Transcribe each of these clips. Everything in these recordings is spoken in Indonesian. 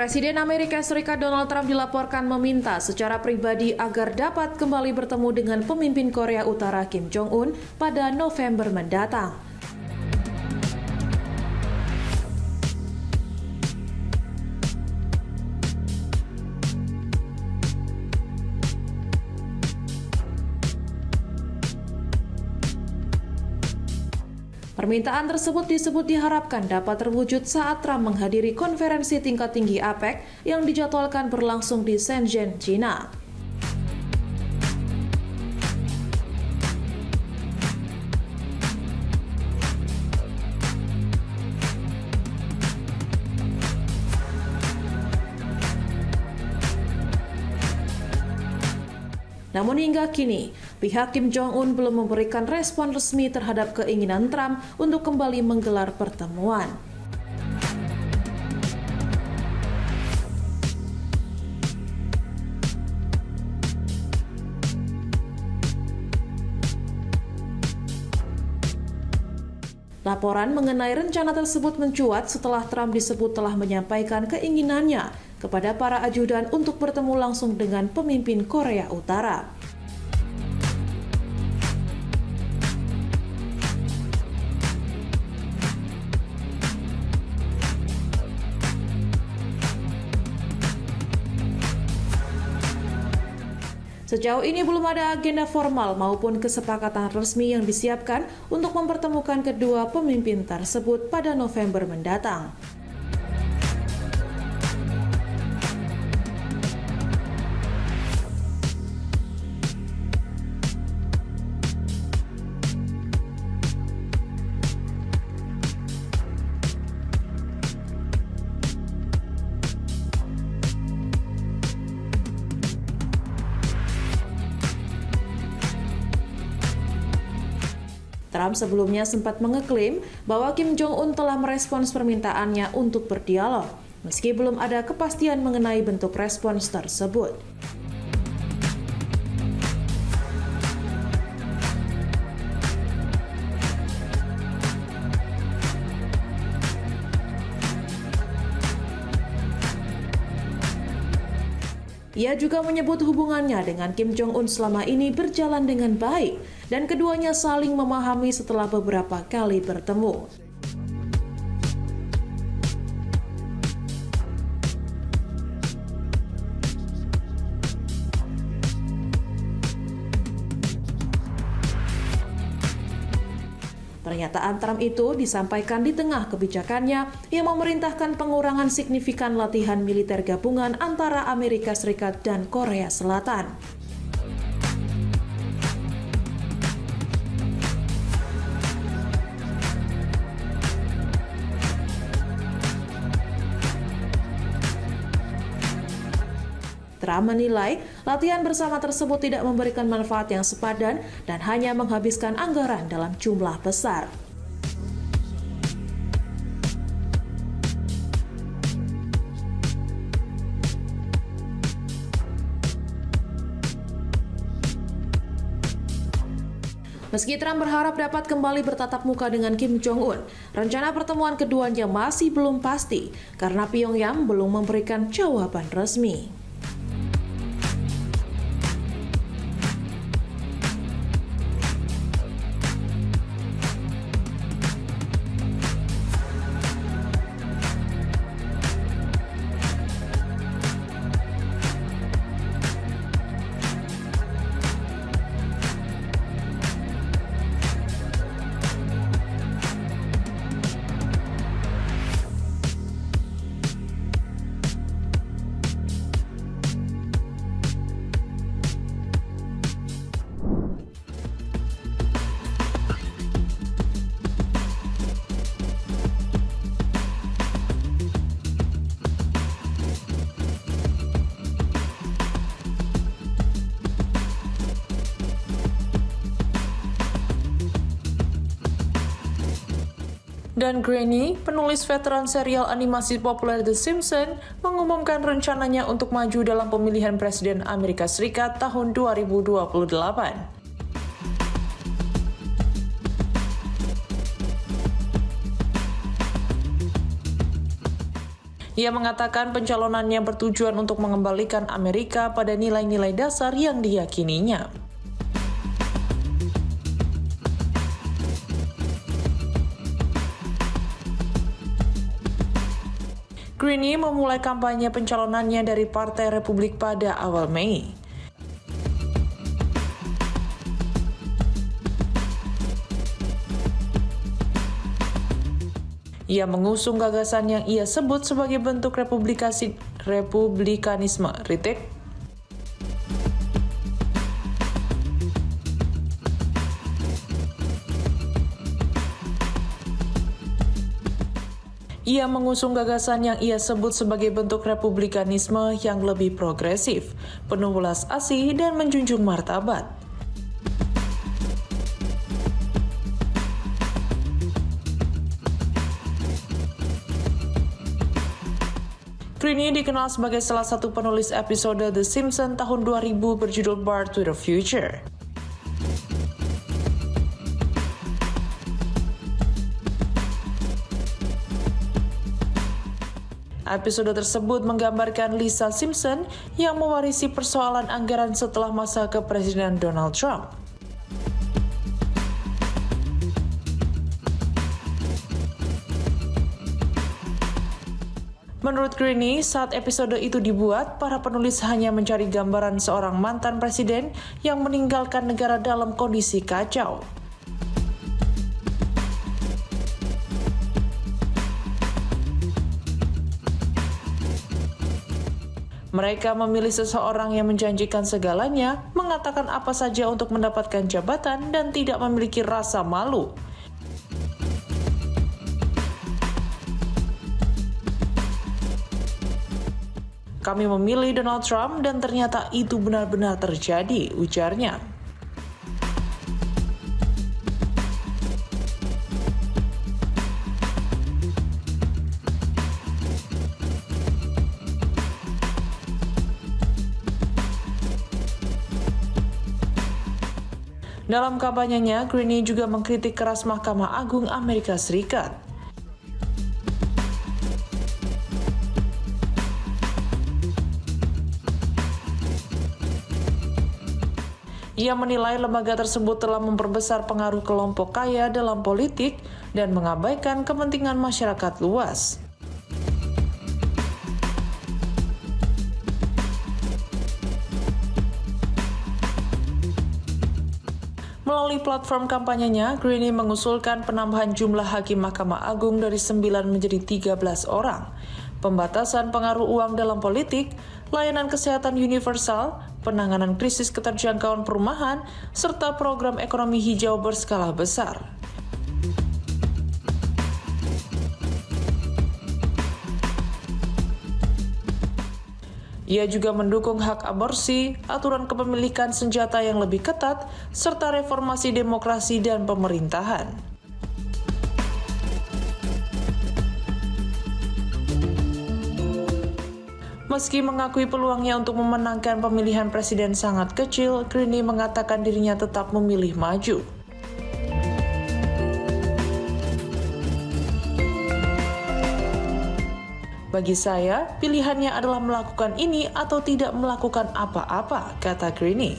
Presiden Amerika Serikat Donald Trump dilaporkan meminta secara pribadi agar dapat kembali bertemu dengan pemimpin Korea Utara Kim Jong-un pada November mendatang. Permintaan tersebut diharapkan dapat terwujud saat Trump menghadiri konferensi tingkat tinggi APEC yang dijadwalkan berlangsung di Shenzhen, China. Namun hingga kini, pihak Kim Jong-un belum memberikan respon resmi terhadap keinginan Trump untuk kembali menggelar pertemuan. Laporan mengenai rencana tersebut mencuat setelah Trump disebut telah menyampaikan keinginannya kepada para ajudan untuk bertemu langsung dengan pemimpin Korea Utara. Sejauh ini belum ada agenda formal maupun kesepakatan resmi yang disiapkan untuk mempertemukan kedua pemimpin tersebut pada November mendatang. Trump sebelumnya sempat mengeklaim bahwa Kim Jong-un telah merespons permintaannya untuk berdialog, meski belum ada kepastian mengenai bentuk respons tersebut. Ia juga menyebut hubungannya dengan Kim Jong-un selama ini berjalan dengan baik dan keduanya saling memahami setelah beberapa kali bertemu. Pernyataan Trump itu disampaikan di tengah kebijakannya yang memerintahkan pengurangan signifikan latihan militer gabungan antara Amerika Serikat dan Korea Selatan. Trump menilai latihan bersama tersebut tidak memberikan manfaat yang sepadan dan hanya menghabiskan anggaran dalam jumlah besar. Meski Trump berharap dapat kembali bertatap muka dengan Kim Jong-un, rencana pertemuan keduanya masih belum pasti karena Pyongyang belum memberikan jawaban resmi. Dan Groening, penulis veteran serial animasi populer The Simpsons, mengumumkan rencananya untuk maju dalam pemilihan Presiden Amerika Serikat tahun 2028. Ia mengatakan pencalonannya bertujuan untuk mengembalikan Amerika pada nilai-nilai dasar yang diyakininya. Greene memulai kampanye pencalonannya dari Partai Republik pada awal Mei. Ia mengusung gagasan yang ia sebut sebagai bentuk republikanisme retake. Ia mengusung gagasan yang ia sebut sebagai bentuk republikanisme yang lebih progresif, penuh belas asih, dan menjunjung martabat. Greene dikenal sebagai salah satu penulis episode The Simpsons tahun 2000 berjudul Back to the Future. Episode tersebut menggambarkan Lisa Simpson yang mewarisi persoalan anggaran setelah masa kepresidenan Donald Trump. Menurut Greene, saat episode itu dibuat, para penulis hanya mencari gambaran seorang mantan presiden yang meninggalkan negara dalam kondisi kacau. Mereka memilih seseorang yang menjanjikan segalanya, mengatakan apa saja untuk mendapatkan jabatan, dan tidak memiliki rasa malu. Kami memilih Donald Trump dan ternyata itu benar-benar terjadi, ujarnya. Dalam kampanyenya, Greene juga mengkritik keras Mahkamah Agung Amerika Serikat. Ia menilai lembaga tersebut telah memperbesar pengaruh kelompok kaya dalam politik dan mengabaikan kepentingan masyarakat luas. Melalui platform kampanyenya, Greene mengusulkan penambahan jumlah hakim Mahkamah Agung dari 9 menjadi 13 orang, pembatasan pengaruh uang dalam politik, layanan kesehatan universal, penanganan krisis keterjangkauan perumahan, serta program ekonomi hijau berskala besar. Ia juga mendukung hak aborsi, aturan kepemilikan senjata yang lebih ketat, serta reformasi demokrasi dan pemerintahan. Meski mengakui peluangnya untuk memenangkan pemilihan presiden sangat kecil, Greene mengatakan dirinya tetap memilih maju. Bagi saya, pilihannya adalah melakukan ini atau tidak melakukan apa-apa, kata Greene.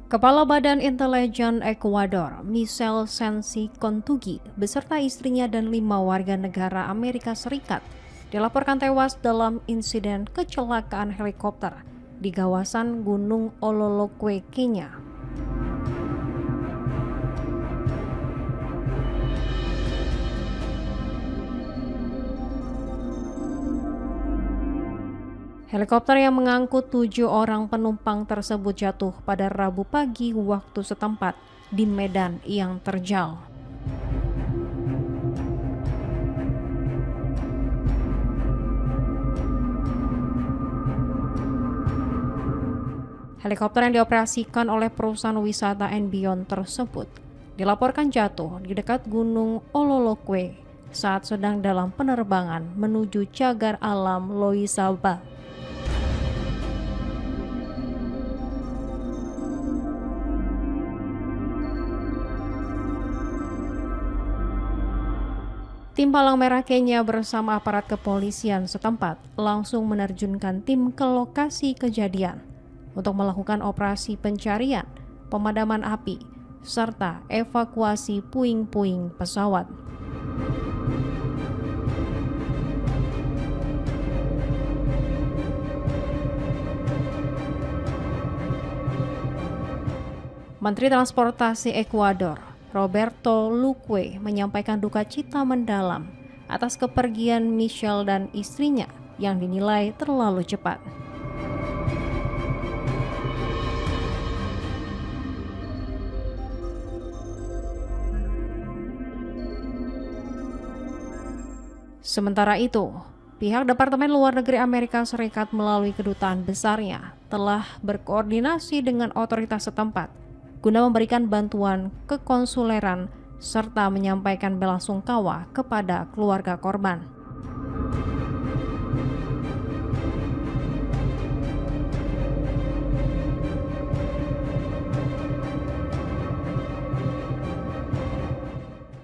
Kepala Badan Intelijen Ekuador, Michel Sensi Kontugi, beserta istrinya dan 5 warga negara Amerika Serikat dilaporkan tewas dalam insiden kecelakaan helikopter di kawasan Gunung Ololokwe, Kenya. Helikopter yang mengangkut 7 orang penumpang tersebut jatuh pada Rabu pagi waktu setempat di medan yang terjal. Helikopter yang dioperasikan oleh perusahaan wisata and Beyond tersebut dilaporkan jatuh di dekat Gunung Ololokwe saat sedang dalam penerbangan menuju cagar alam Loisaba. Tim Palang Merah Kenya bersama aparat kepolisian setempat langsung menerjunkan tim ke lokasi kejadian untuk melakukan operasi pencarian, pemadaman api, serta evakuasi puing-puing pesawat. Menteri Transportasi Ekuador, Roberto Luque, menyampaikan duka cita mendalam atas kepergian Michelle dan istrinya yang dinilai terlalu cepat. Sementara itu, pihak Departemen Luar Negeri Amerika Serikat melalui kedutaan besarnya telah berkoordinasi dengan otoritas setempat guna memberikan bantuan kekonsuleran serta menyampaikan belasungkawa kepada keluarga korban.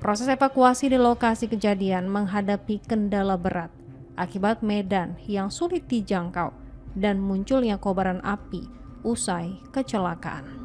Proses evakuasi di lokasi kejadian menghadapi kendala berat akibat medan yang sulit dijangkau dan munculnya kobaran api usai kecelakaan.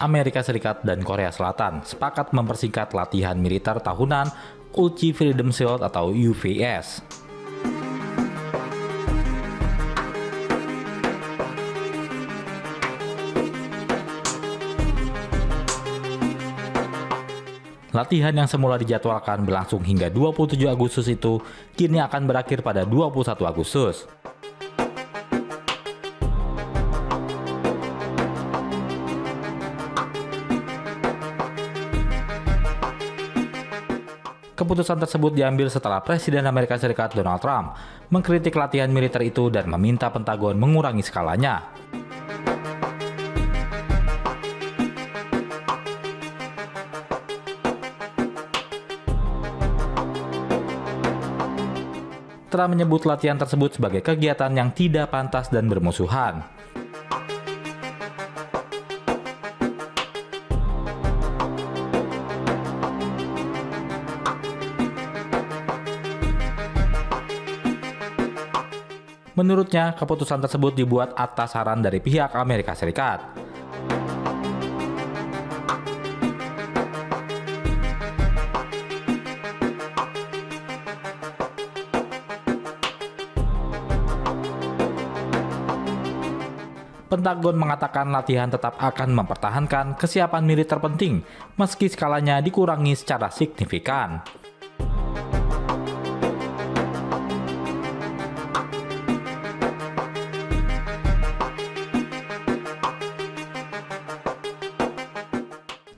Amerika Serikat dan Korea Selatan sepakat mempersingkat latihan militer tahunan Ulchi Freedom Shield atau UVS. Latihan yang semula dijadwalkan berlangsung hingga 27 Agustus itu kini akan berakhir pada 21 Agustus. Keputusan tersebut diambil setelah Presiden Amerika Serikat Donald Trump mengkritik latihan militer itu dan meminta Pentagon mengurangi skalanya. Trump menyebut latihan tersebut sebagai kegiatan yang tidak pantas dan bermusuhan. Menurutnya, keputusan tersebut dibuat atas saran dari pihak Amerika Serikat. Pentagon mengatakan latihan tetap akan mempertahankan kesiapan militer penting meski skalanya dikurangi secara signifikan.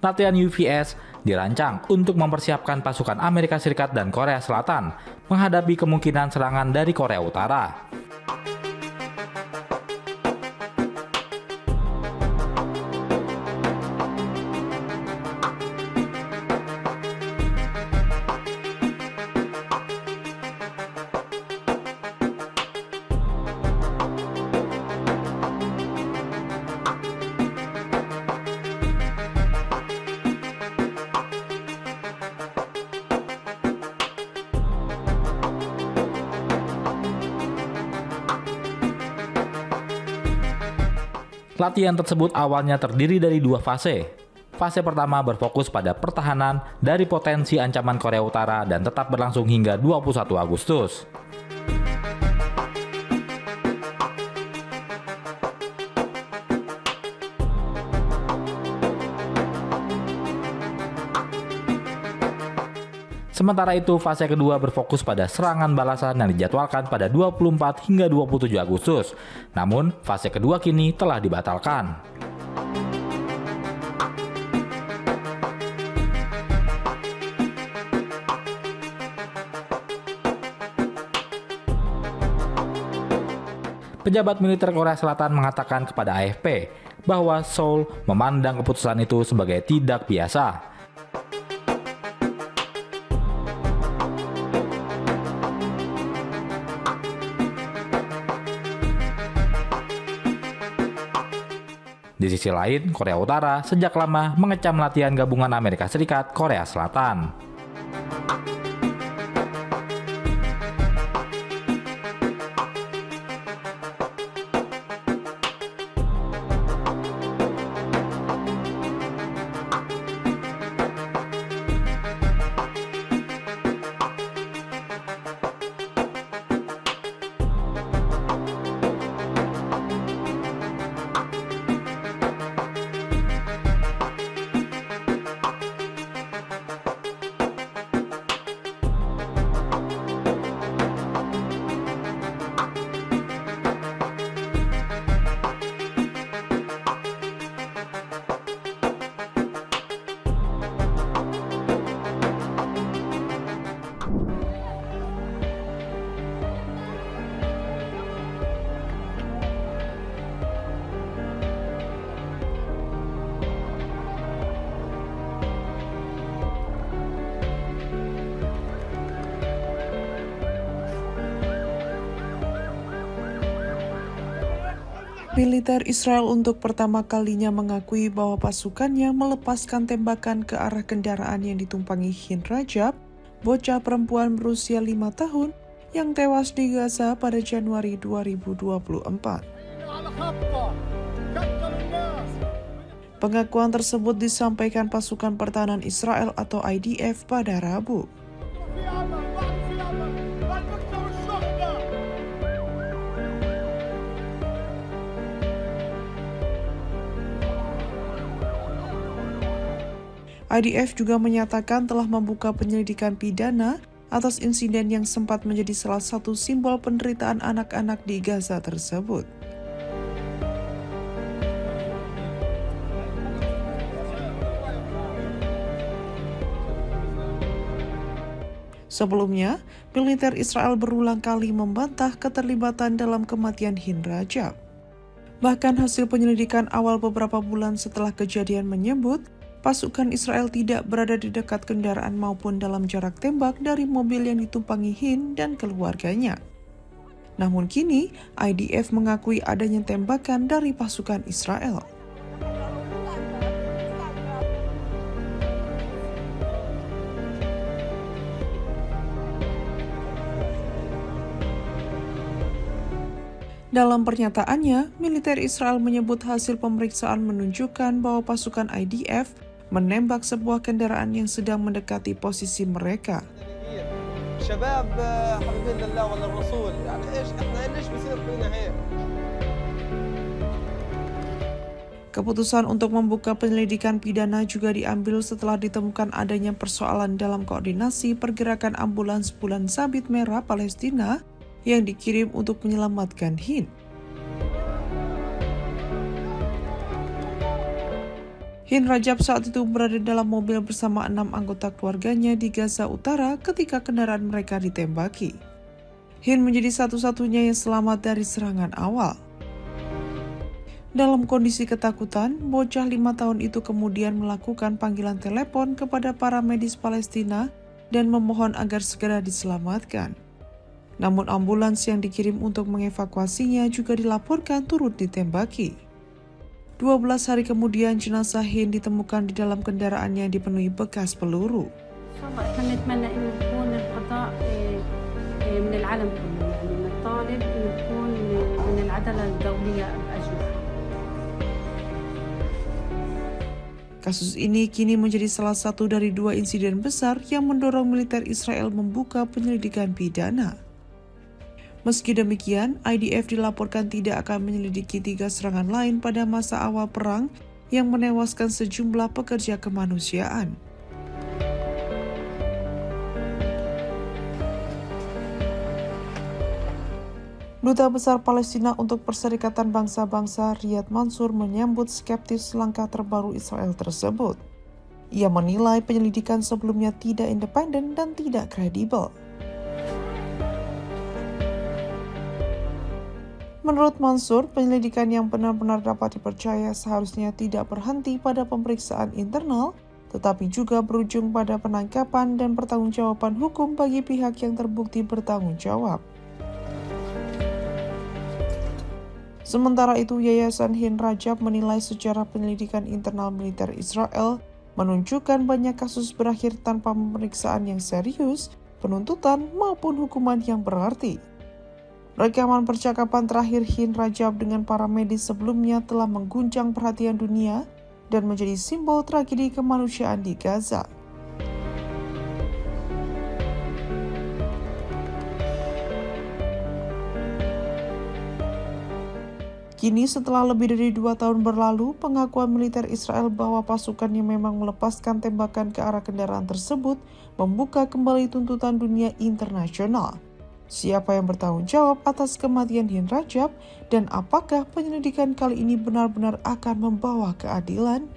Latihan UVS dirancang untuk mempersiapkan pasukan Amerika Serikat dan Korea Selatan menghadapi kemungkinan serangan dari Korea Utara. Latihan tersebut awalnya terdiri dari dua fase. Fase pertama berfokus pada pertahanan dari potensi ancaman Korea Utara dan tetap berlangsung hingga 21 Agustus. Sementara itu, fase kedua berfokus pada serangan balasan yang dijadwalkan pada 24 hingga 27 Agustus. Namun, fase kedua kini telah dibatalkan. Pejabat militer Korea Selatan mengatakan kepada AFP bahwa Seoul memandang keputusan itu sebagai tidak biasa. Di sisi lain, Korea Utara sejak lama mengecam latihan gabungan Amerika Serikat Korea Selatan. Militer Israel untuk pertama kalinya mengakui bahwa pasukannya melepaskan tembakan ke arah kendaraan yang ditumpangi Hind Rajab, bocah perempuan berusia 5 tahun yang tewas di Gaza pada Januari 2024. Pengakuan tersebut disampaikan pasukan pertahanan Israel atau IDF pada Rabu. IDF juga menyatakan telah membuka penyelidikan pidana atas insiden yang sempat menjadi salah satu simbol penderitaan anak-anak di Gaza tersebut. Sebelumnya, militer Israel berulang kali membantah keterlibatan dalam kematian Hind Rajab. Bahkan hasil penyelidikan awal beberapa bulan setelah kejadian menyebut, pasukan Israel tidak berada di dekat kendaraan maupun dalam jarak tembak dari mobil yang ditumpangi Hind dan keluarganya. Namun kini, IDF mengakui adanya tembakan dari pasukan Israel. Dalam pernyataannya, militer Israel menyebut hasil pemeriksaan menunjukkan bahwa pasukan IDF menembak sebuah kendaraan yang sedang mendekati posisi mereka. Keputusan untuk membuka penyelidikan pidana juga diambil setelah ditemukan adanya persoalan dalam koordinasi pergerakan ambulans Bulan Sabit Merah Palestina yang dikirim untuk menyelamatkan Hind. Hind Rajab saat itu berada dalam mobil bersama 6 anggota keluarganya di Gaza Utara ketika kendaraan mereka ditembaki. Hind menjadi satu-satunya yang selamat dari serangan awal. Dalam kondisi ketakutan, bocah 5 tahun itu kemudian melakukan panggilan telepon kepada para medis Palestina dan memohon agar segera diselamatkan. Namun ambulans yang dikirim untuk mengevakuasinya juga dilaporkan turut ditembaki. 12 hari kemudian jenazah Hind ditemukan di dalam kendaraan yang dipenuhi bekas peluru. Kasus ini kini menjadi salah satu dari 2 insiden besar yang mendorong militer Israel membuka penyelidikan pidana. Meski demikian, IDF dilaporkan tidak akan menyelidiki 3 serangan lain pada masa awal perang yang menewaskan sejumlah pekerja kemanusiaan. Duta Besar Palestina untuk Perserikatan Bangsa-Bangsa Riyad Mansour menyambut skeptis langkah terbaru Israel tersebut. Ia menilai penyelidikan sebelumnya tidak independen dan tidak kredibel. Menurut Mansour, penyelidikan yang benar-benar dapat dipercaya seharusnya tidak berhenti pada pemeriksaan internal, tetapi juga berujung pada penangkapan dan pertanggungjawaban hukum bagi pihak yang terbukti bertanggung jawab. Sementara itu, Yayasan Hind Rajab menilai sejarah penyelidikan internal militer Israel menunjukkan banyak kasus berakhir tanpa pemeriksaan yang serius, penuntutan maupun hukuman yang berarti. Rekaman percakapan terakhir Hind Rajab dengan para medis sebelumnya telah mengguncang perhatian dunia dan menjadi simbol tragedi kemanusiaan di Gaza. Kini setelah lebih dari 2 tahun berlalu, pengakuan militer Israel bahwa pasukannya memang melepaskan tembakan ke arah kendaraan tersebut membuka kembali tuntutan dunia internasional. Siapa yang bertanggung jawab atas kematian Hind Rajab dan apakah penyelidikan kali ini benar-benar akan membawa keadilan?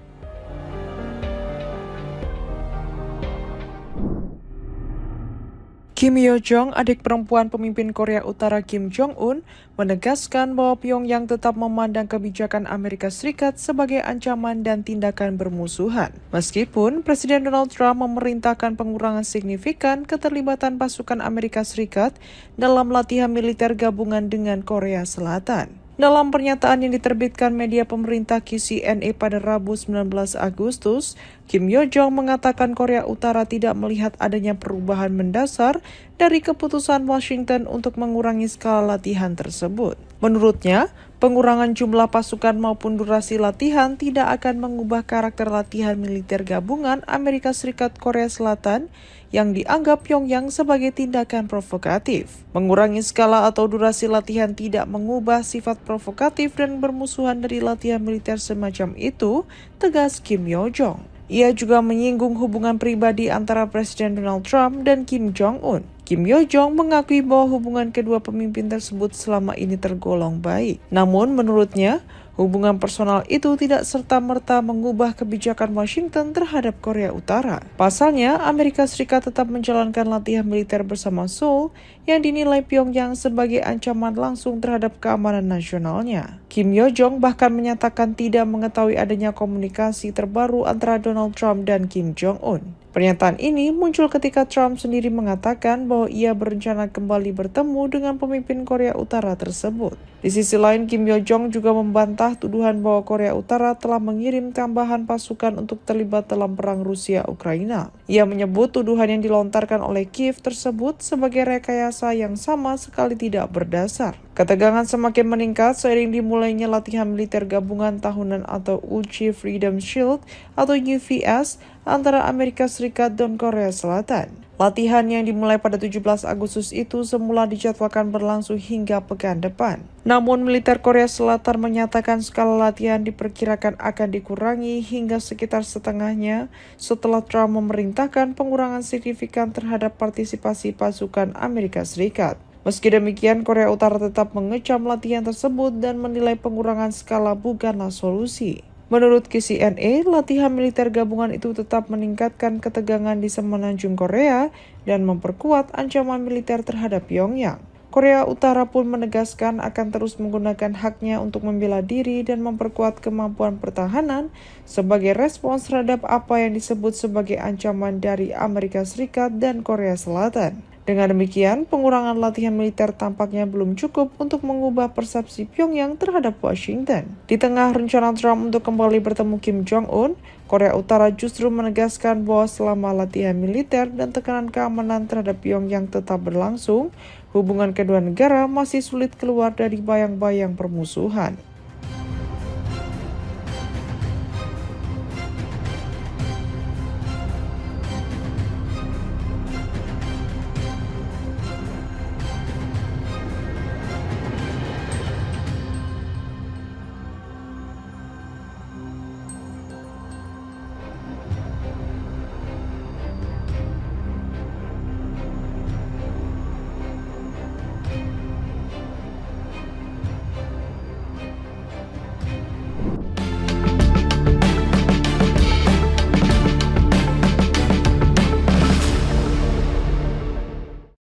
Kim Yo Jong, adik perempuan pemimpin Korea Utara Kim Jong Un, menegaskan bahwa Pyongyang tetap memandang kebijakan Amerika Serikat sebagai ancaman dan tindakan bermusuhan. Meskipun Presiden Donald Trump memerintahkan pengurangan signifikan keterlibatan pasukan Amerika Serikat dalam latihan militer gabungan dengan Korea Selatan. Dalam pernyataan yang diterbitkan media pemerintah KCNA pada Rabu 19 Agustus, Kim Yo Jong mengatakan Korea Utara tidak melihat adanya perubahan mendasar dari keputusan Washington untuk mengurangi skala latihan tersebut. Menurutnya, pengurangan jumlah pasukan maupun durasi latihan tidak akan mengubah karakter latihan militer gabungan Amerika Serikat Korea Selatan yang dianggap Pyongyang sebagai tindakan provokatif. Mengurangi skala atau durasi latihan tidak mengubah sifat provokatif dan bermusuhan dari latihan militer semacam itu, tegas Kim Yo Jong. Ia juga menyinggung hubungan pribadi antara Presiden Donald Trump dan Kim Jong Un. Kim Yo Jong mengakui bahwa hubungan kedua pemimpin tersebut selama ini tergolong baik. Namun menurutnya, Hubungan personal itu tidak serta-merta mengubah kebijakan Washington terhadap Korea Utara. Pasalnya, Amerika Serikat tetap menjalankan latihan militer bersama Seoul yang dinilai Pyongyang sebagai ancaman langsung terhadap keamanan nasionalnya. Kim Yo Jong bahkan menyatakan tidak mengetahui adanya komunikasi terbaru antara Donald Trump dan Kim Jong Un. Pernyataan ini muncul ketika Trump sendiri mengatakan bahwa ia berencana kembali bertemu dengan pemimpin Korea Utara tersebut. Di sisi lain, Kim Yo Jong juga membantah tuduhan bahwa Korea Utara telah mengirim tambahan pasukan untuk terlibat dalam perang Rusia-Ukraina. Ia menyebut tuduhan yang dilontarkan oleh Kiev tersebut sebagai rekayasa yang sama sekali tidak berdasar. Ketegangan semakin meningkat seiring dimulainya latihan militer gabungan tahunan atau Ulchi Freedom Shield atau UVS antara Amerika Serikat dan Korea Selatan. Latihan yang dimulai pada 17 Agustus itu semula dijadwalkan berlangsung hingga pekan depan. Namun militer Korea Selatan menyatakan skala latihan diperkirakan akan dikurangi hingga sekitar setengahnya setelah Trump memerintahkan pengurangan signifikan terhadap partisipasi pasukan Amerika Serikat. Meski demikian, Korea Utara tetap mengecam latihan tersebut dan menilai pengurangan skala bukanlah solusi. Menurut KCNA, latihan militer gabungan itu tetap meningkatkan ketegangan di semenanjung Korea dan memperkuat ancaman militer terhadap Pyongyang. Korea Utara pun menegaskan akan terus menggunakan haknya untuk membela diri dan memperkuat kemampuan pertahanan sebagai respons terhadap apa yang disebut sebagai ancaman dari Amerika Serikat dan Korea Selatan. Dengan demikian, pengurangan latihan militer tampaknya belum cukup untuk mengubah persepsi Pyongyang terhadap Washington. Di tengah rencana Trump untuk kembali bertemu Kim Jong Un, Korea Utara justru menegaskan bahwa selama latihan militer dan tekanan keamanan terhadap Pyongyang tetap berlangsung, hubungan kedua negara masih sulit keluar dari bayang-bayang permusuhan.